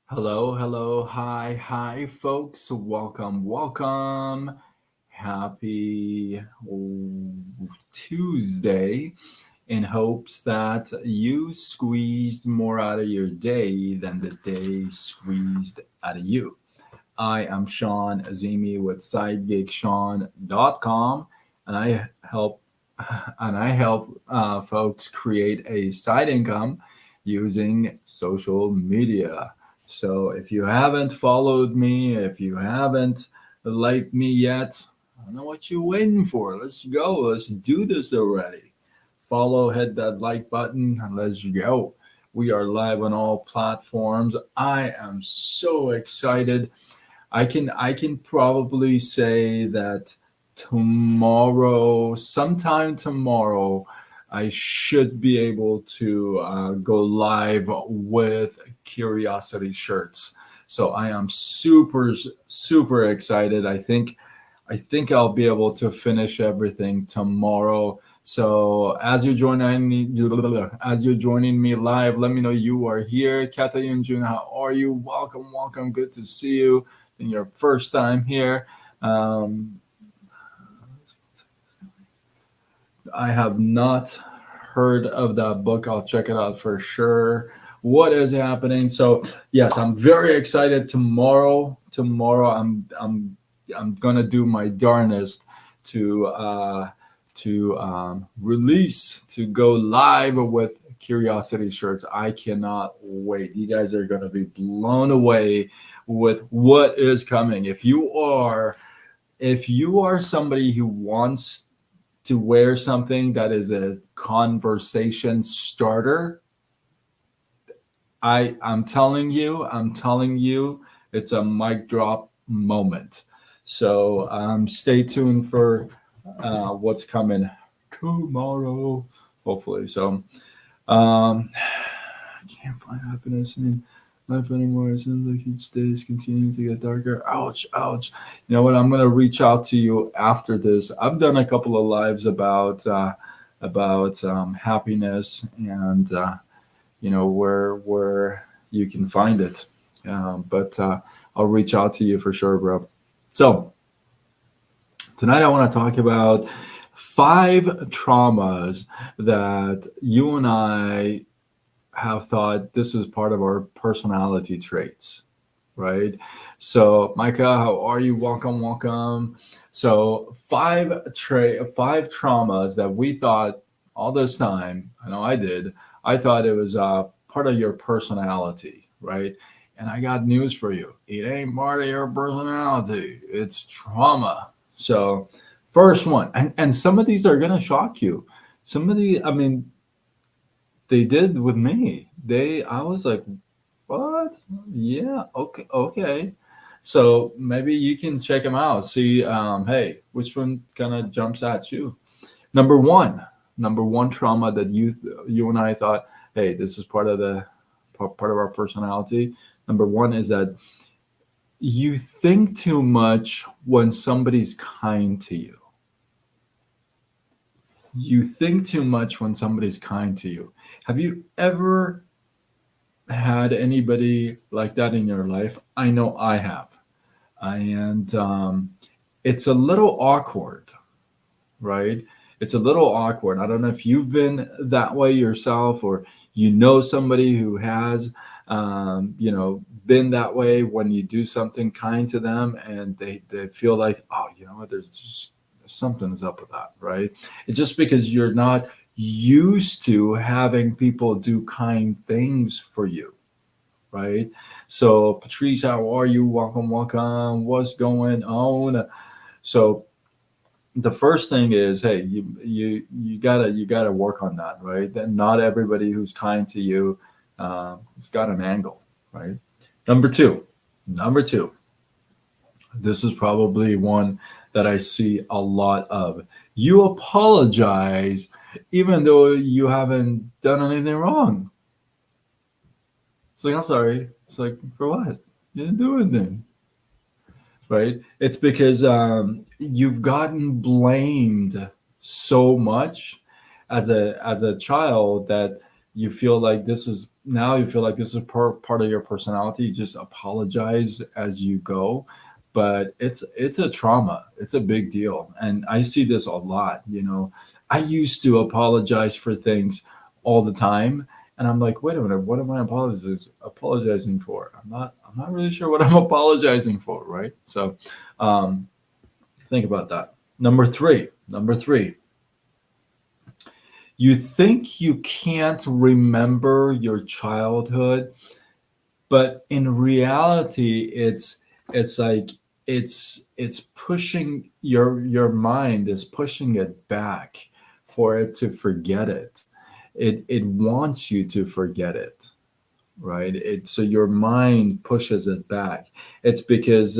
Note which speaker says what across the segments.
Speaker 1: Hello, hello, hi, folks. Welcome. Happy Tuesday in hopes that you squeezed more out of your day than the day squeezed out of you. I am Sean Azimi with SideGigSean.com, and I help folks create a side income using social media. So if you haven't followed me, if you haven't liked me yet, I don't know what you're waiting for. Let's go. Let's do this already. Follow, hit that like button, and let's go. We are live on all platforms. I am so excited. I can probably say that sometime tomorrow, I should be able to go live with Curiosity shirts. So I am super excited. I think I'll be able to finish everything tomorrow. So as you're joining me live, let me know you are here. Kata Yunjun, how are you? Welcome. Good to see you in your first time here. Um, I have not heard of that book. I'll check it out for sure. What is happening? So yes, I'm very excited. Tomorrow, I'm gonna do my darnest to release to go live with Curiosity shirts. I cannot wait. You guys are gonna be blown away with what is coming. If you are somebody who wants to wear something that is a conversation starter, I'm telling you, it's a mic drop moment. So stay tuned for what's coming tomorrow, hopefully. So I can't find happiness in life anymore. It seems like each day is continuing to get darker. Ouch, ouch. You know what? I'm gonna reach out to you after this. I've done a couple of lives about happiness and where you can find it. But I'll reach out to you for sure, bro. So tonight I want to talk about five traumas that you and I have thought this is part of our personality traits, right? So, Micah, how are you? Welcome. So, five traumas that we thought all this time. I know I did. I thought it was part of your personality, right? And I got news for you. It ain't part of your personality. It's trauma. So, first one, and some of these are gonna shock you. Some of the, I mean, they did with me. I was like, what? Yeah, okay. So maybe you can check them out. See, hey, which one kind of jumps at you? Number one, number one trauma that you and I thought, hey, this is part of our personality. Number one is that you think too much when somebody's kind to you. You think too much when somebody's kind to you. Have you ever had anybody like that in your life? I know I have. And it's a little awkward, right? It's a little awkward. I don't know if you've been that way yourself or you know somebody who has, been that way when you do something kind to them and they feel like, oh, you know what, something's up with that, right? It's just because you're not used to having people do kind things for you, right? So, Patrice, how are you? Welcome. What's going on? So, the first thing is, hey, you gotta work on that, right? That not everybody who's kind to you has got an angle, right? Number two, number two. This is probably one that I see a lot of. You apologize even though you haven't done anything wrong. It's like, I'm sorry. It's like, for what? You didn't do anything, right? It's because you've gotten blamed so much as a child that you feel like this is now you feel like this is part of your personality. You just apologize as you go, but it's a trauma. It's a big deal, and I see this a lot. I used to apologize for things all the time, and I'm like, wait a minute, what am I apologizing for? I'm not really sure what I'm apologizing for, right? So um, think about that. Number three, you think you can't remember your childhood, but in reality, it's like it's pushing your mind is pushing it back for it to forget it. It wants you to forget it, right? So your mind pushes it back. It's because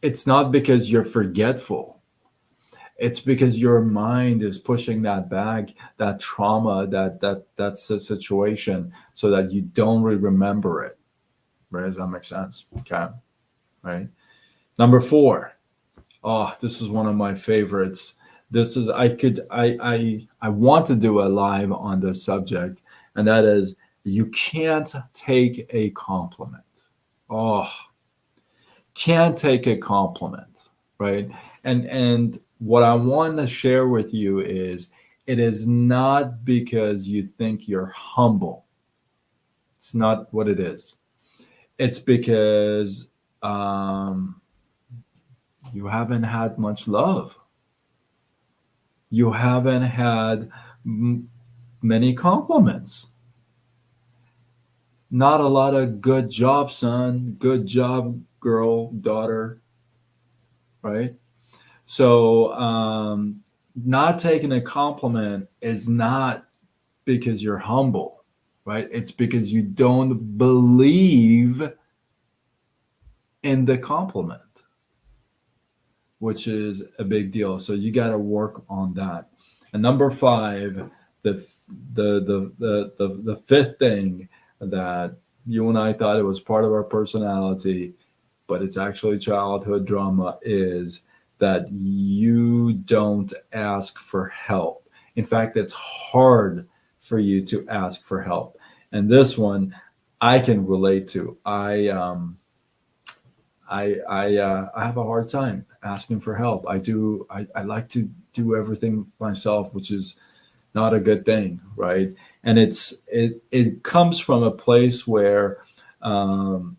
Speaker 1: it's not because you're forgetful. It's because your mind is pushing that back, that trauma, that's a situation, so that you don't remember it. Right? Does that make sense? Okay. Right. Number four. Oh, this is one of my favorites. This is I want to do a live on this subject, and that is, you can't take a compliment. Oh, can't take a compliment, right? And what I want to share with you is, it is not because you think you're humble. It's not what it is. It's because um, you haven't had much love. You haven't had many compliments. Not a lot of good job, son. Good job, girl, daughter, right? So, not taking a compliment is not because you're humble, right? It's because you don't believe in the compliment, which is a big deal. So you got to work on that. And number five, the the fifth thing that you and I thought it was part of our personality, but it's actually childhood drama, is that you don't ask for help. In fact, it's hard for you to ask for help. And this one I can relate to. I have a hard time asking for help. I do. I like to do everything myself, which is not a good thing, right? And it comes from a place where um,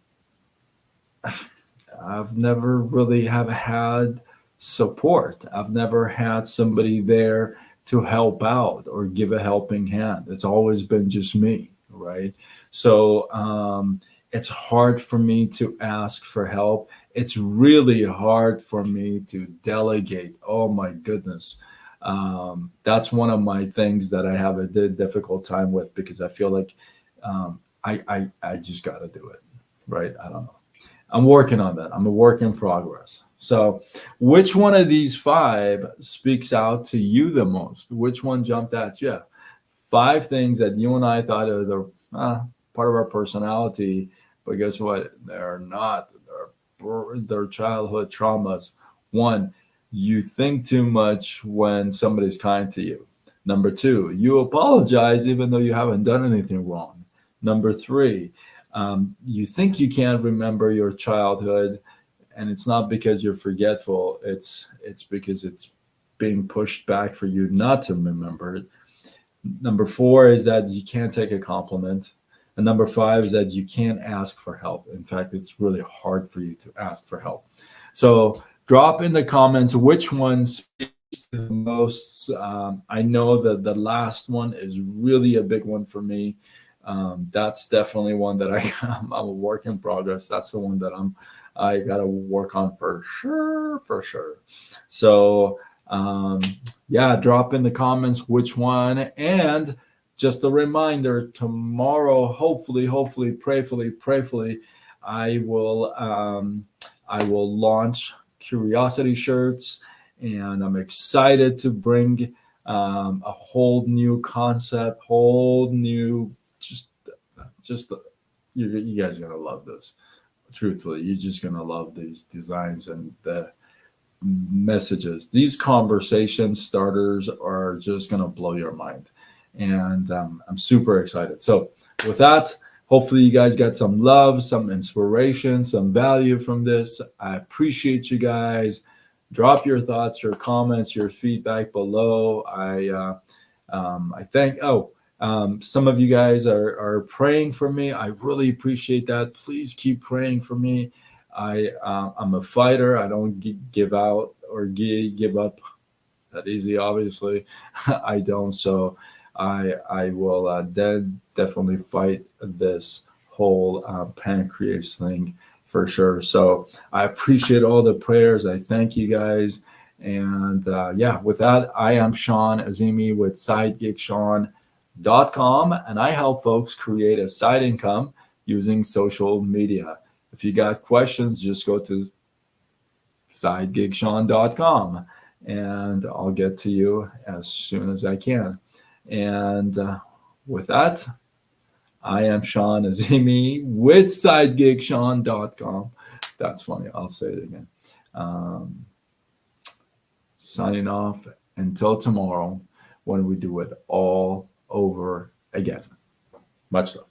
Speaker 1: I've never really have had support. I've never had somebody there to help out or give a helping hand. It's always been just me, right? So it's hard for me to ask for help. It's really hard for me to delegate. Oh my goodness. That's one of my things that I have a difficult time with, because I feel like I just got to do it, right? I don't know. I'm working on that. I'm a work in progress. So, which one of these five speaks out to you the most? Which one jumped at you? Five things that you and I thought are the part of our personality, but guess what? They're not. They're childhood traumas. One, you think too much when somebody's kind to you. Number two, you apologize even though you haven't done anything wrong. Number three, you think you can't remember your childhood, and it's not because you're forgetful. It's because it's being pushed back for you not to remember it. Number four is that you can't take a compliment. And number five is that you can't ask for help. In fact, it's really hard for you to ask for help. So drop in the comments which one speaks to the most. I know that the last one is really a big one for me. That's definitely one that I'm a work in progress. That's the one that I gotta work on for sure, for sure. So yeah, drop in the comments which one. And just a reminder, tomorrow, hopefully, prayfully, I will launch Curiosity shirts, and I'm excited to bring a whole new concept, whole new just you guys are gonna love this. Truthfully, you're just gonna love these designs and the messages. These conversation starters are just gonna blow your mind. and I'm super excited. So with that, hopefully you guys got some love, some inspiration, some value from this. I appreciate you guys. Drop your thoughts, your comments, your feedback below. I thank. Some of you guys are praying for me. I really appreciate that. Please keep praying for me. I'm a fighter. I don't give out or give up that easy. Obviously, I don't. So I will definitely fight this whole pancreas thing for sure. So I appreciate all the prayers. I thank you guys. And yeah, with that, I am Sean Azimi with SideGigSean.com, and I help folks create a side income using social media. If you got questions, just go to SideGigSean.com and I'll get to you as soon as I can. And with that, I am Sean Azimi with SideGigSean.com. That's funny. I'll say it again. Signing off until tomorrow when we do it all over again. Much love.